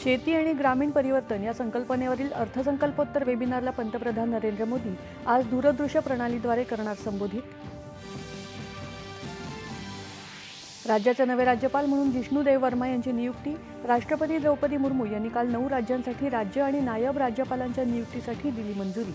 शेती आणि ग्रामीण परिवर्तन या संकल्पनेवरील अर्थसंकल्पोत्तर वेबिनारला पंतप्रधान नरेंद्र मोदी आज दूरदृश्य प्रणालीद्वारे करणार संबोधित. राज्याचे नवे राज्यपाल म्हणून जिष्णू देव वर्मा यांची नियुक्ती. राष्ट्रपती द्रौपदी मुर्मू यांनी काल 9 राज्यांसाठी राज्य आणि नायब राज्यपालांच्या नियुक्तीसाठी दिली मंजुरी.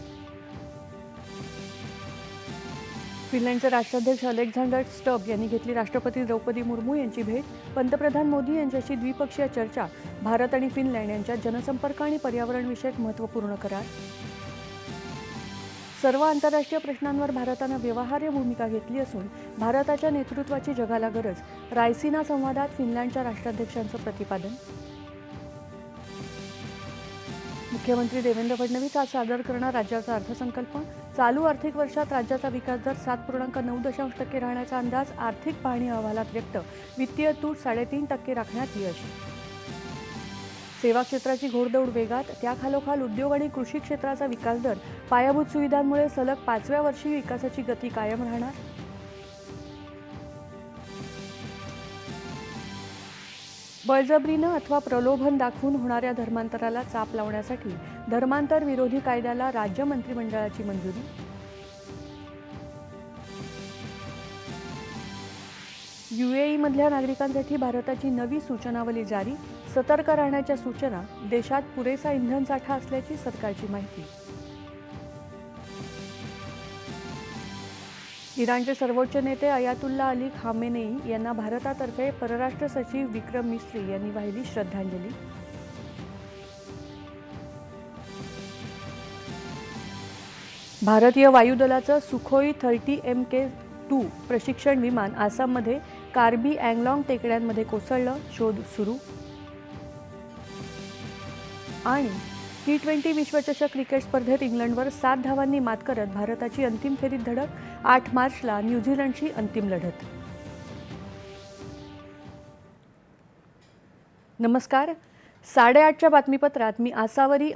फिनलँडचे राष्ट्राध्यक्ष अलेक्झांडर स्टब यांनी घेतली राष्ट्रपती द्रौपदी मुर्मू यांची भेट. पंतप्रधान मोदी यांच्याशी द्विपक्षीय चर्चा. भारत आणि फिनलँड यांच्यात जनसंपर्क आणि पर्यावरणविषयक महत्त्वपूर्ण करार. सर्व आंतरराष्ट्रीय प्रश्नांवर भारतानं व्यवहार्य भूमिका घेतली असून भारताच्या नेतृत्वाची जगाला गरज. रायसिना संवादात फिनलँडच्या राष्ट्राध्यक्षांचं प्रतिपादन. मुख्यमंत्री देवेंद्र फडणवीस आज सादर करणार राज्याचा अर्थसंकल्प. चालू आर्थिक वर्षात राज्याचा विकास दर 7.9% राहण्याचा अंदाज आर्थिक पाहणी अहवालात व्यक्त. वित्तीय तूट 3.5% राखण्यात यश. सेवा क्षेत्राची घोडदौड वेगात. त्याखालोखाल उद्योग आणि कृषी क्षेत्राचा विकास दर. पायाभूत सुविधांमुळे सलग 5व्या वर्षी विकासाची गती कायम राहणार. बळजबरीनं अथवा प्रलोभन दाखवून होणाऱ्या धर्मांतराला चाप लावण्यासाठी धर्मांतर विरोधी कायद्याला राज्य मंत्रिमंडळाची मंजुरी. UAE-मधल्या नागरिकांसाठी भारताची नवी सूचनावली जारी. सतर्क राहण्याच्या सूचना. देशात पुरेसा इंधन साठा असल्याची सरकारची माहिती. इराणचे सर्वोच्च नेते अयातुल्ला अली खामेनेई यांना भारतातर्फे परराष्ट्र सचिव विक्रम मिस्री यांनी वाहिली श्रद्धांजली. भारतीय वायुदलाचं सुखोई 30 MK2 प्रशिक्षण विमान आसाममध्ये कार्बी अँगलाँग टेकड्यांमध्ये कोसळलं. शोध सुरू. आणि T20 विश्वचषक क्रिकेट स्पर्धेत इंग्लंडवर 7 धावांनी मात करत भारताची अंतिम फेरीत धडक. 8 मार्चला न्यूझीलंडची अंतिम लढत. नमस्कार. 8:30च्या बातमीपत्रात मी आसावरी